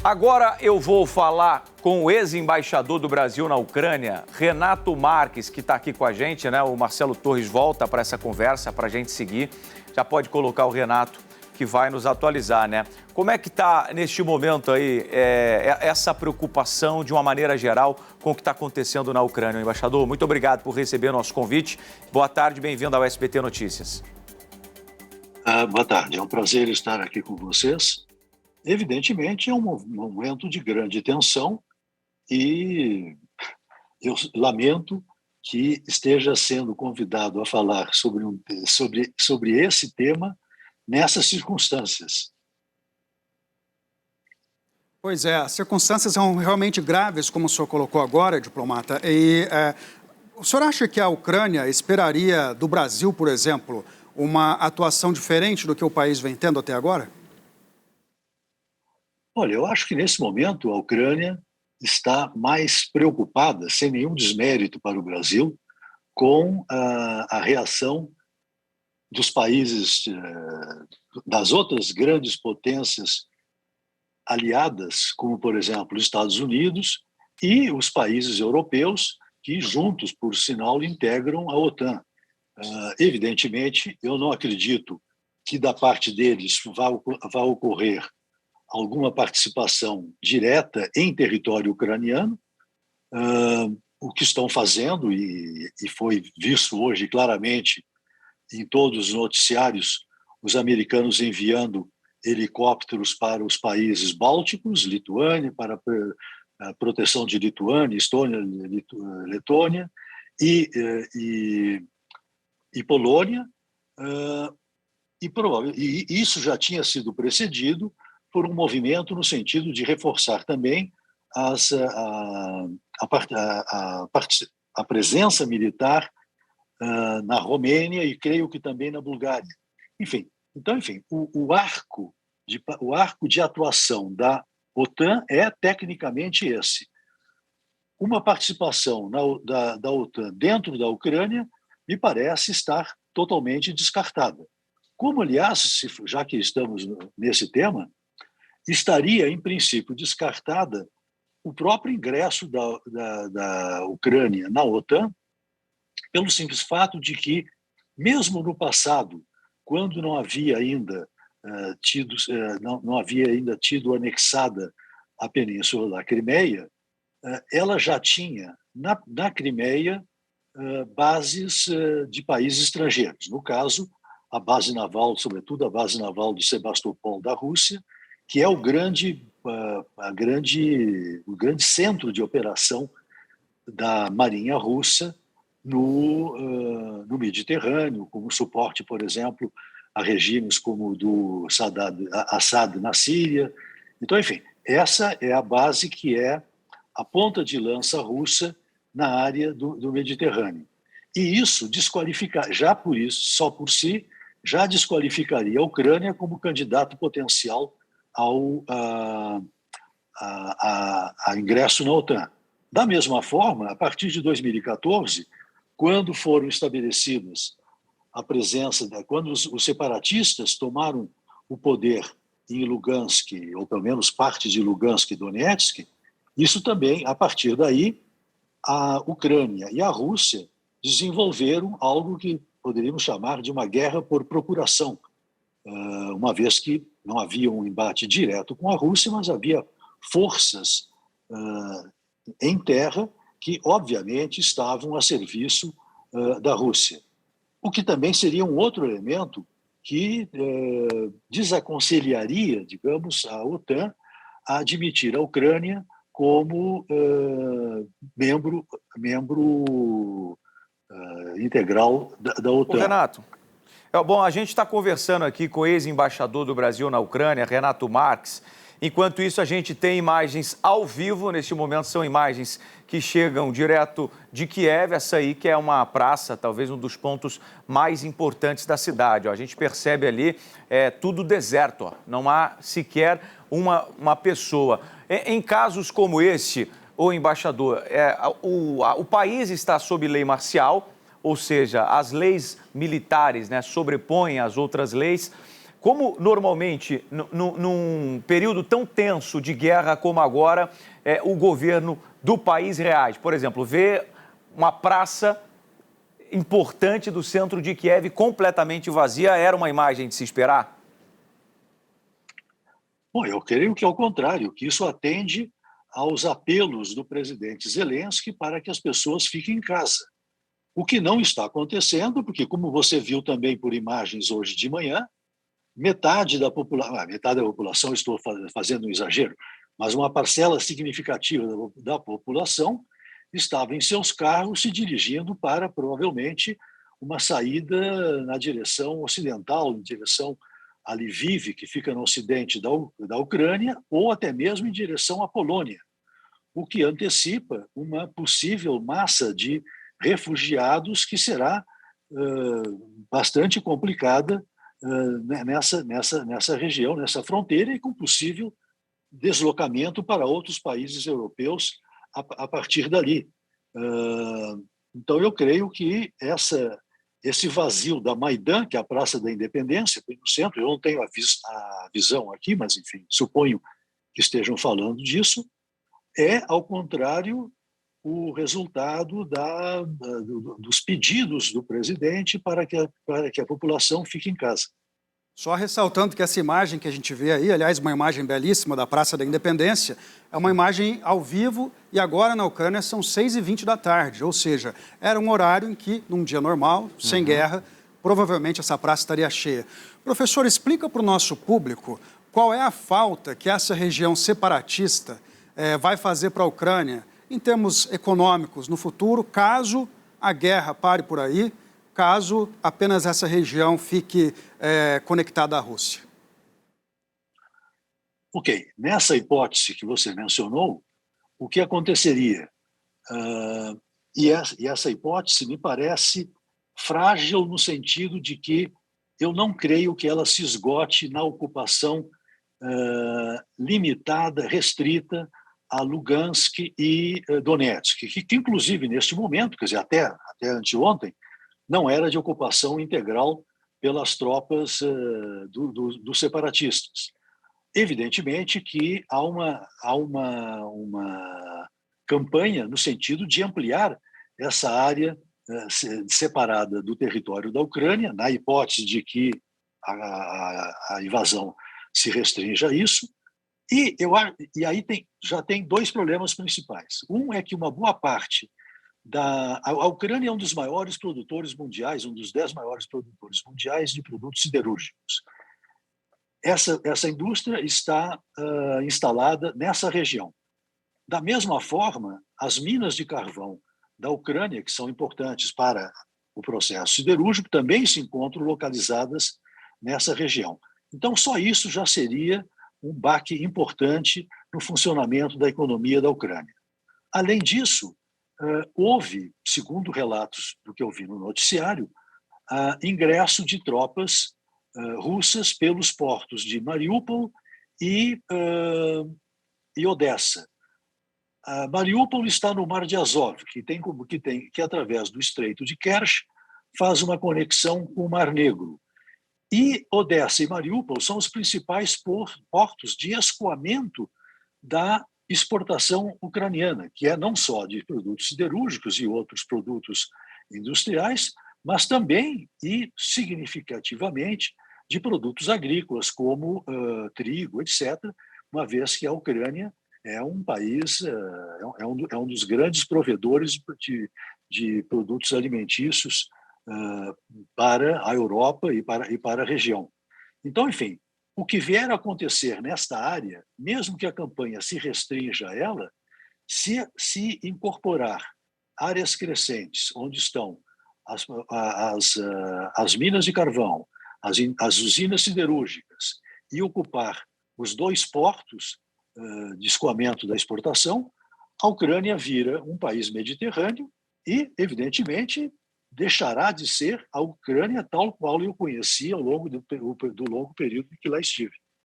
Agora eu vou falar com o ex-embaixador do Brasil na Ucrânia, Renato Marques, que está aqui com a gente, né? O Marcelo Torres volta para essa conversa, para a gente seguir. Já pode colocar o Renato, que vai nos atualizar, né? Como é que está, neste momento aí, essa preocupação, de uma maneira geral, com o que está acontecendo na Ucrânia, embaixador? Muito obrigado por receber nosso convite. Boa tarde, bem-vindo ao SBT Notícias. Boa tarde, é um prazer estar aqui com vocês. Evidentemente, é um momento de grande tensão e eu lamento que esteja sendo convidado a falar sobre esse tema nessas circunstâncias. Pois é, as circunstâncias são realmente graves, como o senhor colocou agora, diplomata. O senhor acha que a Ucrânia esperaria do Brasil, por exemplo, uma atuação diferente do que o país vem tendo até agora? Olha, eu acho que nesse momento a Ucrânia está mais preocupada, sem nenhum desmérito para o Brasil, com a reação dos países, das outras grandes potências aliadas, como, por exemplo, os Estados Unidos e os países europeus, que juntos, por sinal, integram a OTAN. Evidentemente, eu não acredito que da parte deles vá ocorrer alguma participação direta em território ucraniano. O que estão fazendo, e foi visto hoje claramente em todos os noticiários, os americanos enviando helicópteros para os países bálticos, Lituânia, para a proteção de Lituânia, Estônia, Letônia e Polônia, e isso já tinha sido precedido por um movimento no sentido de reforçar também a presença militar na Romênia e creio que também na Bulgária. Enfim, o arco de atuação da OTAN é tecnicamente esse. Uma participação da OTAN dentro da Ucrânia me parece estar totalmente descartada. Como, aliás, já que estamos nesse tema, estaria, em princípio, descartada o próprio ingresso da Ucrânia na OTAN, pelo simples fato de que, mesmo no passado, quando não havia ainda tido anexada a Península da Crimeia, ela já tinha na Crimeia bases de países estrangeiros. No caso, a base naval, sobretudo a base naval de Sebastopol da Rússia, que é o grande centro de operação da Marinha Russa no Mediterrâneo, como suporte, por exemplo, a regimes como o do Assad na Síria. Então, enfim, essa é a base que é a ponta de lança russa na área do Mediterrâneo. E isso só por si, já desqualificaria a Ucrânia como candidato potencial a ingresso na OTAN. Da mesma forma, a partir de 2014, quando foram estabelecidas a presença, quando os separatistas tomaram o poder em Lugansk, ou pelo menos parte de Lugansk e Donetsk, isso também, a partir daí, a Ucrânia e a Rússia desenvolveram algo que poderíamos chamar de uma guerra por procuração, uma vez que não havia um embate direto com a Rússia, mas havia forças em terra que, obviamente, estavam a serviço da Rússia. O que também seria um outro elemento que desaconselharia, digamos, a OTAN a admitir a Ucrânia como membro integral da OTAN. Ô, Renato, bom, a gente está conversando aqui com o ex-embaixador do Brasil na Ucrânia, Renato Marques. Enquanto isso, a gente tem imagens ao vivo. Neste momento, são imagens que chegam direto de Kiev, essa aí que é uma praça, talvez um dos pontos mais importantes da cidade. Ó, a gente percebe ali tudo deserto, ó. Não há sequer uma pessoa. Em casos como este, o embaixador, o país está sob lei marcial, ou seja, as leis militares, né, sobrepõem às outras leis. Como normalmente, num período tão tenso de guerra como agora, o governo do país reage? Por exemplo, vê uma praça importante do centro de Kiev completamente vazia, era uma imagem de se esperar? Bom, eu creio que é o contrário, que isso atende aos apelos do presidente Zelensky para que as pessoas fiquem em casa. O que não está acontecendo, porque, como você viu também por imagens hoje de manhã, metade da população, estou fazendo um exagero, mas uma parcela significativa da população estava em seus carros se dirigindo para, provavelmente, uma saída na direção ocidental, em direção a Lviv, que fica no ocidente da Ucrânia, ou até mesmo em direção à Polônia, o que antecipa uma possível massa de refugiados que será bastante complicada nessa região, nessa fronteira, e com possível deslocamento para outros países europeus a partir dali. Então, eu creio que esse vazio da Maidan, que é a Praça da Independência, no centro, eu não tenho a visão aqui, mas, enfim, suponho que estejam falando disso, é, ao contrário, o resultado dos pedidos do presidente para que a população fique em casa. Só ressaltando que essa imagem que a gente vê aí, aliás, uma imagem belíssima da Praça da Independência, é uma imagem ao vivo e agora na Ucrânia são 6h20 da tarde, ou seja, era um horário em que, num dia normal, sem guerra, provavelmente essa praça estaria cheia. Professor, explica para o nosso público qual é a falta que essa região separatista vai fazer para a Ucrânia em termos econômicos no futuro, caso a guerra pare por aí, caso apenas essa região fique conectada à Rússia. Ok, nessa hipótese que você mencionou, o que aconteceria? E essa hipótese me parece frágil no sentido de que eu não creio que ela se esgote na ocupação limitada, restrita a Lugansk e Donetsk, que inclusive neste momento, quer dizer, até anteontem, não era de ocupação integral pelas tropas dos separatistas. Evidentemente que há uma campanha no sentido de ampliar essa área separada do território da Ucrânia, na hipótese de que a invasão se restrinja a isso. E aí já tem dois problemas principais. Um é que uma boa parte a Ucrânia é um dos maiores produtores mundiais, um dos 10 maiores produtores mundiais de produtos siderúrgicos. Essa indústria está instalada nessa região. Da mesma forma, as minas de carvão da Ucrânia, que são importantes para o processo siderúrgico, também se encontram localizadas nessa região. Então, só isso já seria um baque importante no funcionamento da economia da Ucrânia. Além disso, houve, segundo relatos do que eu vi no noticiário, ingresso de tropas russas pelos portos de Mariupol e Odessa. Mariupol está no Mar de Azov, que através do Estreito de Kerch faz uma conexão com o Mar Negro. E Odessa e Mariupol são os principais portos de escoamento da exportação ucraniana, que é não só de produtos siderúrgicos e outros produtos industriais, mas também e significativamente de produtos agrícolas, como trigo, etc., uma vez que a Ucrânia é um país, é um dos grandes provedores de produtos alimentícios para a Europa e para a região. Então, enfim, o que vier a acontecer nesta área, mesmo que a campanha se restrinja a ela, se incorporar áreas crescentes, onde estão as minas de carvão, as usinas siderúrgicas, e ocupar os dois portos de escoamento da exportação, a Ucrânia vira um país mediterrâneo e, evidentemente, deixará de ser a Ucrânia tal qual eu conheci ao longo do longo período em que lá estive.